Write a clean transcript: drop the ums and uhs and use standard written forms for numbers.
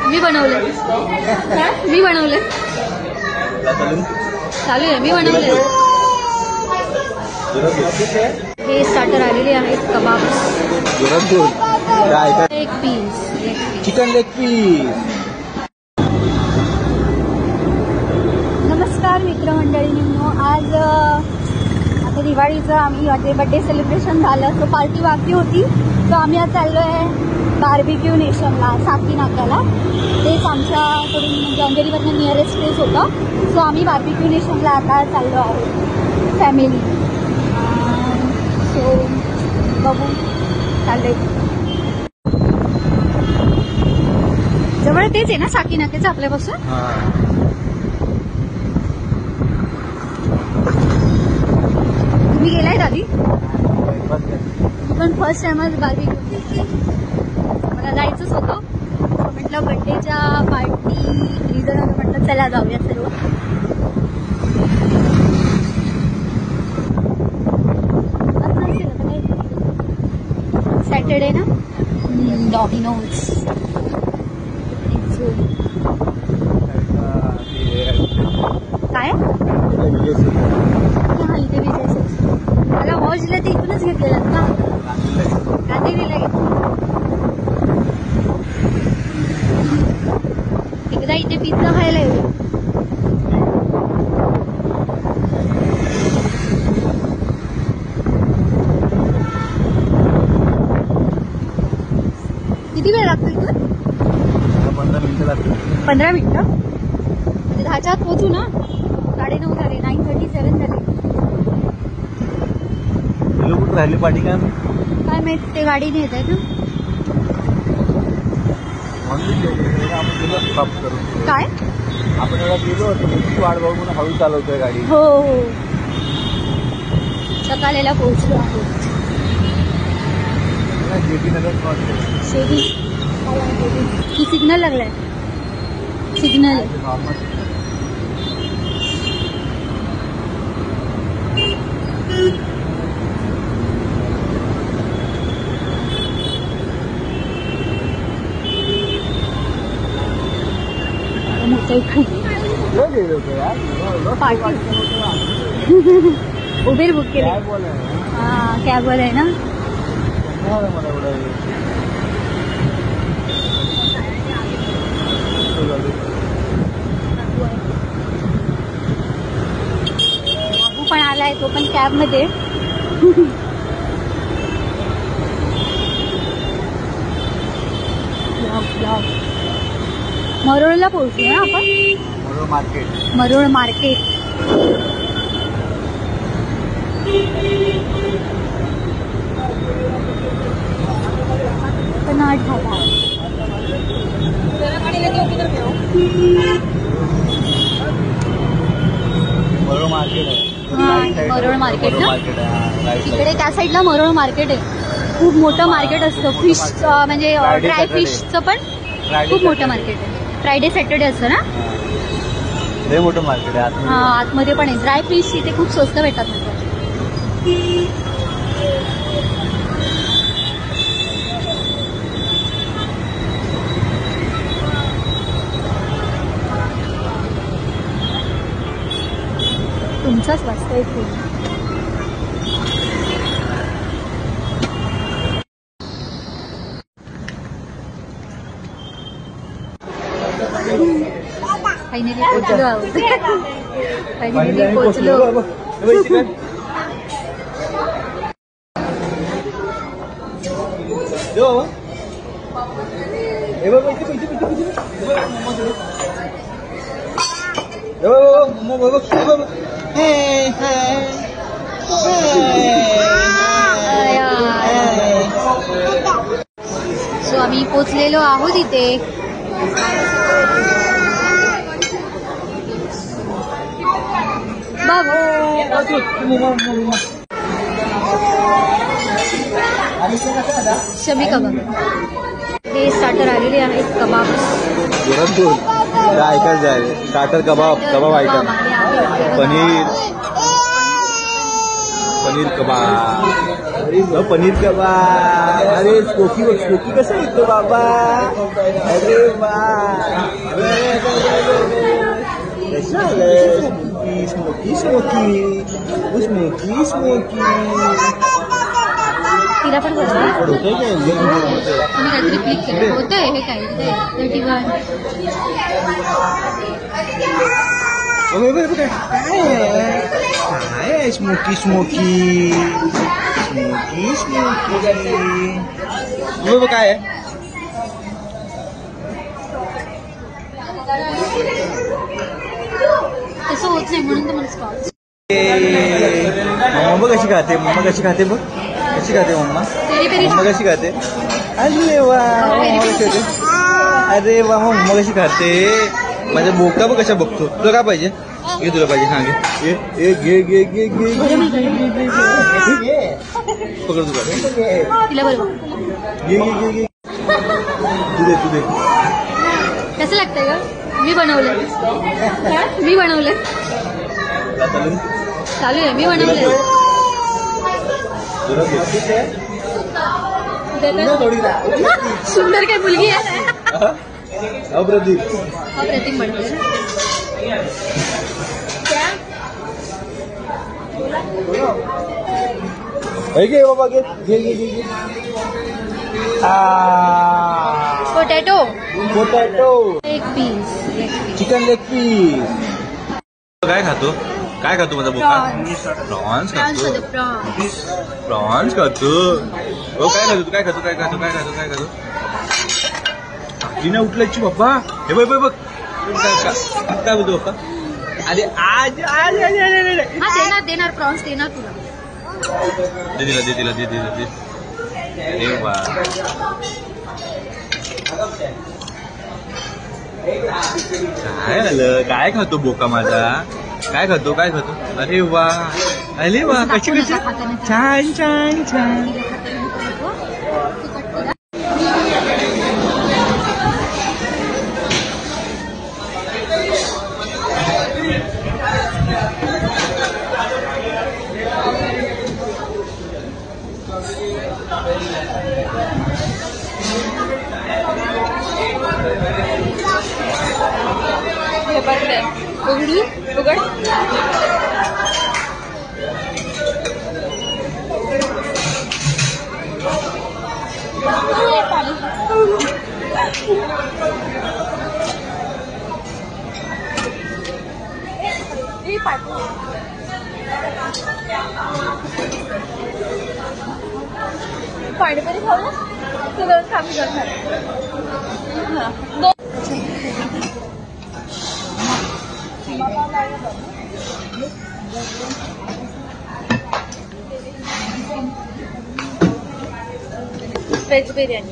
मी बनवले. मी बनवले. चालू आहे. मी बनवले. हे स्टार्टर आलेले आहेत. कबाब, एक पीस, चिकन लेग पीस. नमस्कार मित्रमंडळींनो. आज आता दिवाळीचं आम्ही बर्थडे सेलिब्रेशन झालं, तो पार्टी बाकी होती. सो आम्ही आज चाललो आहे बार्बिक्यू नेशनला, साकी नाक्याला. तेच आमच्याकडून म्हणजे अंधेरीवरनं नियरेस्ट प्लेस होतं. सो आम्ही बार्बिक्यू नेशनला आता चाललो आहोत फॅमिली. सो बघू चाललंय. जवळ तेच आहे ना साकी नाक्याचं आपल्यापासून. तुम्ही गेलाय आधी? पण फर्स्ट टाइमच बार्बिक्यू. मला जायचंच होतं. म्हटलं बर्थडेच्या पार्टी रिझन म्हटलं चला जाऊया सर्व. सॅटर्डे ना. डॉमिनोज काय हा इथे विजय. मला वॉचला ते इथूनच घेतलेलं का गांधीला एकदा इथे पिझ्झा खायला येऊ. किती वेळ लागतो इथून? 15 मिनिटं लागतील. 15 मिनिटं म्हणजे 10च्या आत पोहोचू ना. 9:30 झाले. 9:37 झाले. कुठं राहिली पाठी काय माहित. ते गाडीने येत आहेत ना. काय आपण एवढा गेलो होतो वाट बघून हळू चालवतोय गाडी. हो हो. सकाळीला पोहोचलो आहोत. शेती की सिग्नल लागलाय. सिग्नल उबेर बुक केले. हा कॅब वाला आहे ना. बाबू पण आलाय, तो पण कॅब मध्ये. मरोळला पोहोचलो ना आपण. मरोळ मार्केट. मरोळ मार्केट ना. तिकडे त्या साईडला मरोळ मार्केट आहे. खूप मोठं मार्केट असतं फिश म्हणजे ड्राय फिशचं पण खूप मोठं मार्केट आहे. फ्रायडे सॅटर्डे असतं ना. लय मोठं मार्केट आहे. हा आतमध्ये पण आहे. ड्राय फिश इथे खूप स्वस्त भेटतात. तुमचाच वाजता इथे. फायनली पोचलो आहोत. फायनली पोचलो. सो आम्ही पोचलेलो आहोत इथे. शमी कबाब. हे स्टार्टर आलेले आहेत. कबाब आयटम जाय. स्टार्टर कबाब आयटम. पनीर पनीर कबाब. अरे पनीर कबाब. अरे स्मोकी बघ स्मोकी कसं होतं बाबा. अरे वा कसं आलं स्मोकी स्मोकी स्मोकी स्मोकी. तिला पण होतंय काय काहीतरी क्लिक केलं होतंय हे काय 31. काय स्मोकी स्मोकी स्मोकी स्मोकी. काय आहे तसं होत नाही म्हणून तुम्हाला स्टॉल. मम्मा कशी खाते मम्मा कशी खाते बघ कशी खाते मम्मा मम्मा कशी खाते. अरे वा अरे वा मम्मा कशी खाते. माझ्या बोका बघ कशा बघतो. तुला काय पाहिजे घे तुला पाहिजे सांगे घे घे घे घे घे पकड तुला तिला बरोबर घे घे घे घे तू दे तू दे. कसं लागतंय ग. मी बनवलंय चालू आहे मी बनवलंय. सुंदर काय मुलगी आहे. अप्रतिम बनवलंय. घे बाबा घे घे घे घे. पोटॅटो पोटॅटो एक पीस चिकन लेग पीस. काय खातो माझा बोका. प्रॉन्स खातो प्रॉन्स खातो. हो काय खातो काय खातो काय खातो काय खातो काय खातो. तिने उठलायची बाप्पा. हे बघ बघ बघ काय बोलतो बाप्पा. अरे आज आज देणार प्रॉन्स देणार तुला. दे दिला दे. अरे वा काय आलं काय खातो बोका माझा. काय खातो अरे वा कशी छान छान छान. उघड पाणीपुरी खाऊ ना सगळं काम करणार. व्हेज बिर्याणी